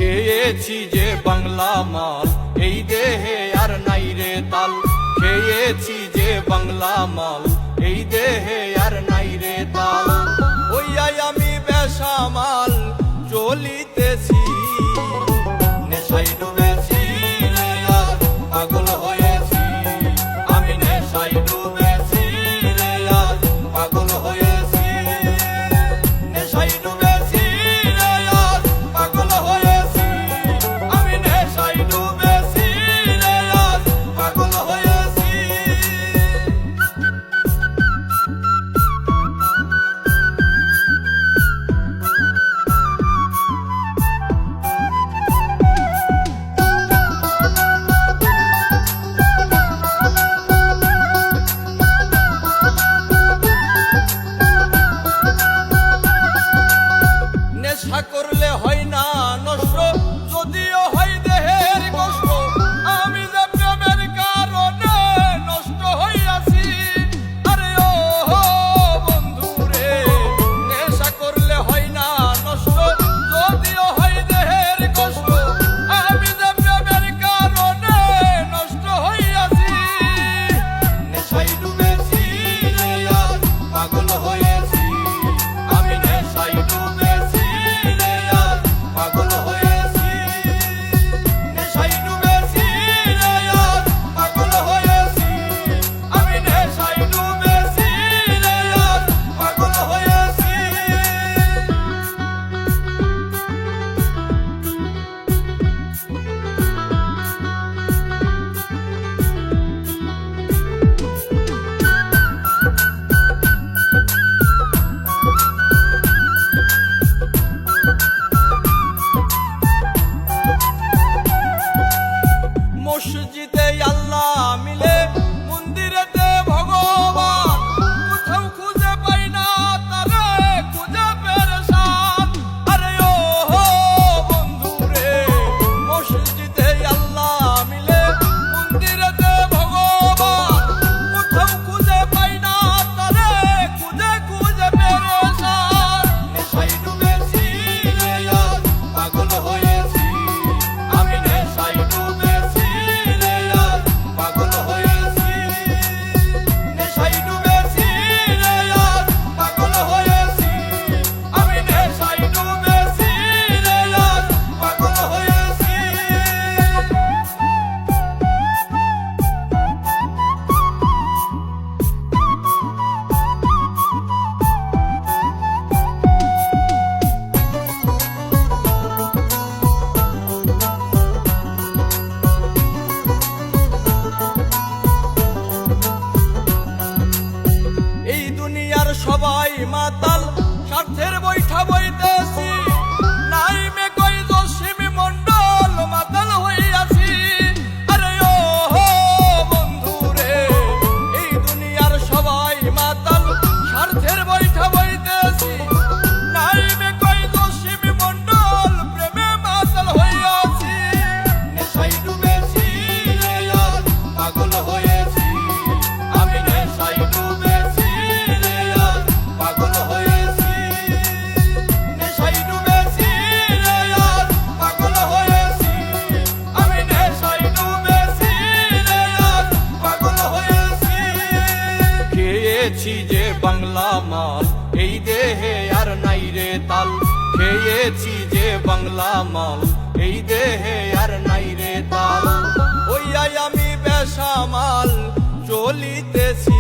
খেয়েছি যে বাংলা মাল, এই দেহে আর নাই রে তাল। খেয়েছি যে বাংলা মাল, এই দেহে আর নাই রে তাল। ওইয়াই আমি বেসামাল চলিতেছি, নেশাই ডুবেছি রে আজ পাগল হয়েছি। আমি নেশাই ডুবেছি রে আজ পাগল হয়েছি। নেশাই ডুবেছি রে আজ পাগল হয়েছি। আমি নেশাই ডুবেছি রে আজ পাগল হয়েছি। নেশা করলে হয় না নষ্ট, যদিও হয় দেহের কষ্ট। আমি যে প্রেমের কারণে নষ্ট হইয়াছি। আরে ও বন্ধু রে, নেশা করলে হয় না নষ্ট, যদিও হয় দেহের কষ্ট। আমি যে প্রেমের কারণে নষ্ট হইয়াছি। নেশাই ডুবেছি রে আজ পাগল হয়েছি। আমি নেশাই ডুবেছি রে আজ পাগল হয়েছি। নেশাই ডুবেছি রে আজ পাগল হয়েছি। আমি নেশাই ডুবেছি রে আজ পাগল হয়েছি। মসজিদে আল্লাহ মিলে, মন্দিরেতে ভগবান। কোথাও খুঁজে পাই না তারে, খুঁজে পেরেশান। আরে ও বন্ধু রে, মসজিদে আল্লাহ মিলে, মন্দিরেতে ভগবান। কোথাও খুঁজে পাই না তারে, খুঁজে খুঁজে পেরেশান। নেশাই ডুবেছি রে আজ পাগল হয়েছি। আমি নেশাই ডুবেছি রে আজ পাগল হয়েছি। নেশাই ডুবেছি রে আজ পাগল হয়েছি। আমি নেশাই ডুবেছি রে আজ পাগল হয়েছি। এই দুনিয়ার সবাই মাতাল, স্বার্থের বৈঠা বইতেছি। নাই মে কই জসিমি মন্ডল, মাতাল হইয়াছি। আরে ও বন্ধু রে, এই দুনিয়ার সবাই মাতাল, স্বার্থের বৈঠা বইতেছি। নাই মে কই জসিমি মন্ডল, প্রেমে মাতাল হইয়াছি। নেশাই ডুবেছি রে আজ পাগল হয়েছি। আমি নেশাই ডুবেছি রে আজ পাগল হয়েছি। নেশাই ডুবেছি রে আজ পাগল হয়েছি। আমি নেশাই ডুবেছি রে আজ পাগল হয়েছি। খেয়েছি যে বাংলা মাল, এই দেহে আর নাই রে তাল। খেয়েছি যে বাংলা মাল, এই দেহে আর নাই রে তাল। ওইয়াই আমি বেসামাল চলিতেছি।